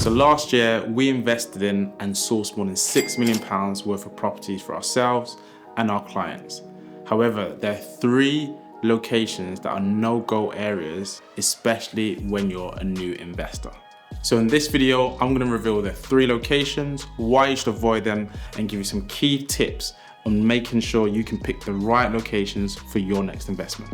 So last year, we invested in and sourced more than £6 million worth of properties for ourselves and our clients. However, there are 3 locations that are no-go areas, especially when you're a new investor. So in this video, I'm going to reveal the 3 locations, why you should avoid them, and give you some key tips on making sure you can pick the right locations for your next investment.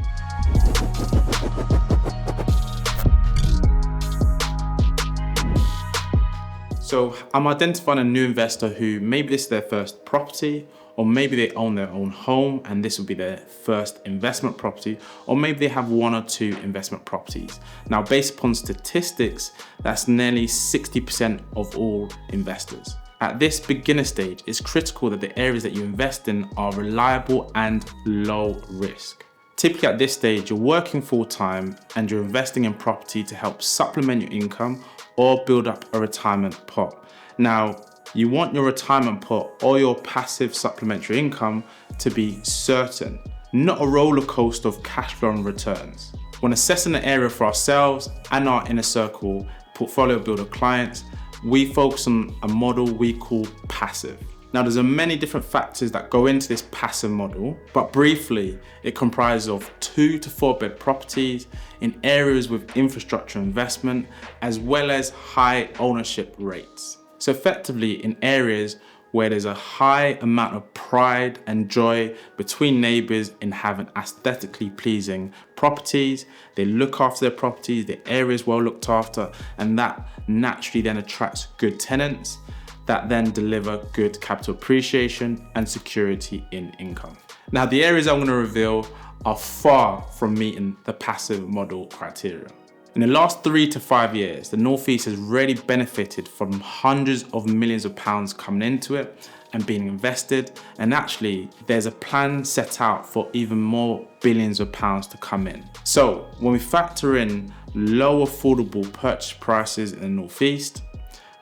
So I'm identifying a new investor who maybe this is their first property, or maybe they own their own home and this will be their first investment property, or maybe they have 1 or 2 investment properties. Now, based upon statistics, that's nearly 60% of all investors. At this beginner stage, it's critical that the areas that you invest in are reliable and low risk. Typically at this stage, you're working full-time and you're investing in property to help supplement your income or build up a retirement pot. Now, you want your retirement pot or your passive supplementary income to be certain, not a roller coaster of cash flow and returns. When assessing the area for ourselves and our inner circle portfolio builder clients, we focus on a model we call passive. Now, there's many different factors that go into this passive model, but briefly, it comprises of 2 to 4 bed properties in areas with infrastructure investment, as well as high ownership rates. So effectively in areas where there's a high amount of pride and joy between neighbors in having aesthetically pleasing properties, they look after their properties, the area is well looked after, and that naturally then attracts good tenants that then deliver good capital appreciation and security in income. Now, the areas I'm going to reveal are far from meeting the passive model criteria. In the last 3 to 5 years, the Northeast has really benefited from hundreds of millions of pounds coming into it and being invested. And actually, there's a plan set out for even more billions of pounds to come in. So when we factor in low affordable purchase prices in the Northeast,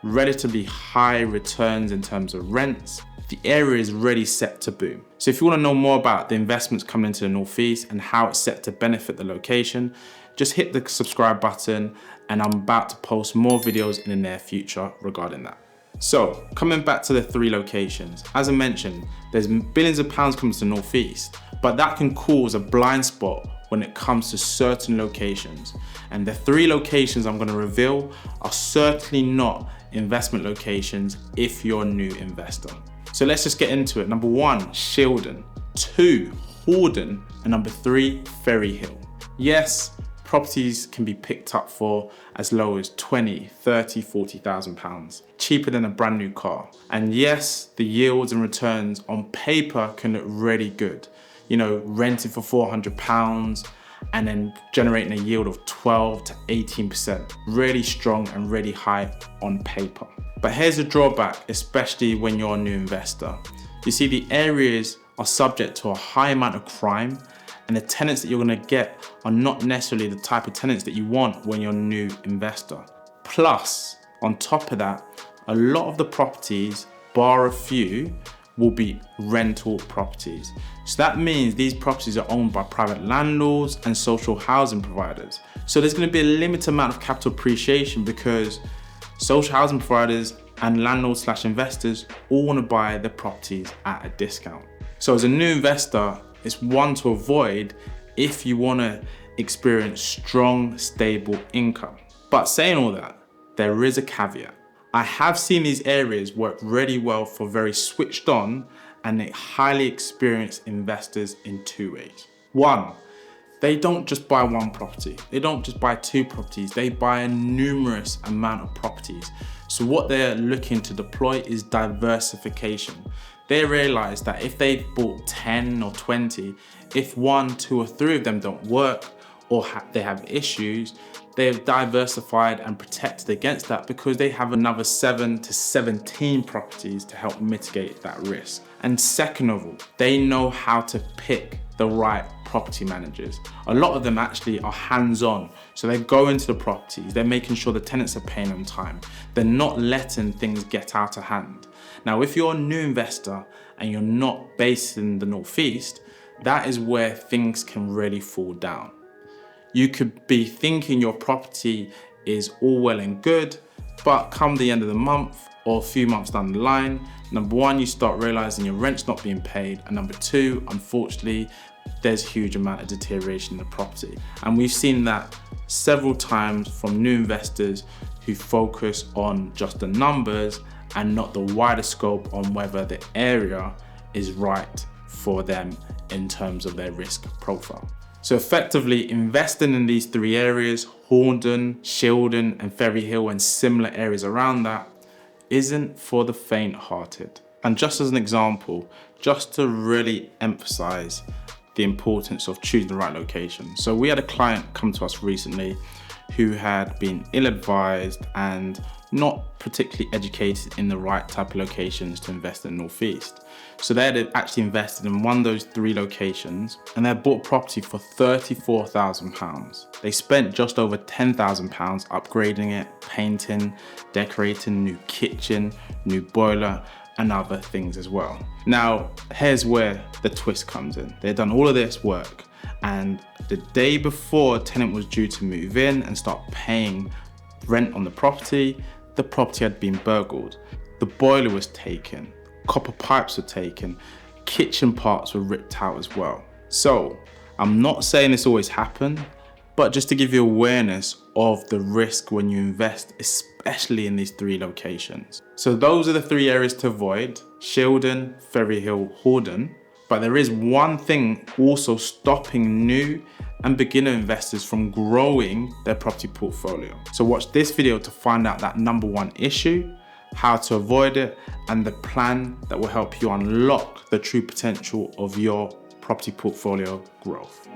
relatively high returns in terms of rents, the area is really set to boom. So if you want to know more about the investments coming into the Northeast and how it's set to benefit the location, just hit the subscribe button, and I'm about to post more videos in the near future regarding that. So coming back to the 3 locations, as I mentioned, there's billions of pounds coming to the Northeast, but that can cause a blind spot when it comes to certain locations. And the 3 locations I'm going to reveal are certainly not investment locations if you're a new investor. So let's just get into it. Number 1, Shildon. 2, Hordern. And number 3, Ferry Hill. Yes, properties can be picked up for as low as 20, 30, 40,000 pounds, cheaper than a brand new car. And yes, the yields and returns on paper can look really good. You know, renting for £400 and then generating a yield of 12 to 18%. Really strong and really high on paper. But here's a drawback, especially when you're a new investor. You see, the areas are subject to a high amount of crime, and the tenants that you're gonna get are not necessarily the type of tenants that you want when you're a new investor. Plus, on top of that, a lot of the properties, bar a few, will be rental properties. So that means these properties are owned by private landlords and social housing providers. So there's going to be a limited amount of capital appreciation because social housing providers and landlords/investors all want to buy the properties at a discount. So as a new investor, it's one to avoid if you want to experience strong, stable income. But saying all that, there is a caveat. I have seen these areas work really well for very switched on and highly experienced investors in 2 ways. 1, they don't just buy 1 property. They don't just buy 2 properties. They buy a numerous amount of properties. So what they're looking to deploy is diversification. They realize that if they've bought 10 or 20, if 1, 2 or 3 of them don't work or they have issues, they've diversified and protected against that because they have another 7 to 17 properties to help mitigate that risk. And second of all, they know how to pick the right property managers. A lot of them actually are hands-on. So they go into the properties, they're making sure the tenants are paying on time. They're not letting things get out of hand. Now, if you're a new investor and you're not based in the Northeast, that is where things can really fall down. You could be thinking your property is all well and good, But come the end of the month or a few months down the line, number one, you start realizing your rent's not being paid. And number two, unfortunately, there's a huge amount of deterioration in the property. And we've seen that several times from new investors who focus on just the numbers and not the wider scope on whether the area is right for them in terms of their risk profile. So effectively, investing in these three areas, Horndon, Shildon, and Ferry Hill and similar areas around that, isn't for the faint-hearted. And just as an example, just to really emphasize the importance of choosing the right location. So we had a client come to us recently who had been ill-advised and not particularly educated in the right type of locations to invest in the Northeast. So they had actually invested in one of those three locations and they had bought property for £34,000. They spent just over £10,000 upgrading it, painting, decorating, new kitchen, new boiler, and other things as well. Now, here's where the twist comes in. They'd done all of this work, and the day before a tenant was due to move in and start paying rent on the property had been burgled. The boiler was taken, copper pipes were taken, kitchen parts were ripped out as well. So, I'm not saying this always happened, but just to give you awareness of the risk when you invest, especially in these three locations. So those are the three areas to avoid: Shildon, Ferry Hill, Horndon. But there is one thing also stopping new and beginner investors from growing their property portfolio. So watch this video to find out that number one issue, how to avoid it, and the plan that will help you unlock the true potential of your property portfolio growth.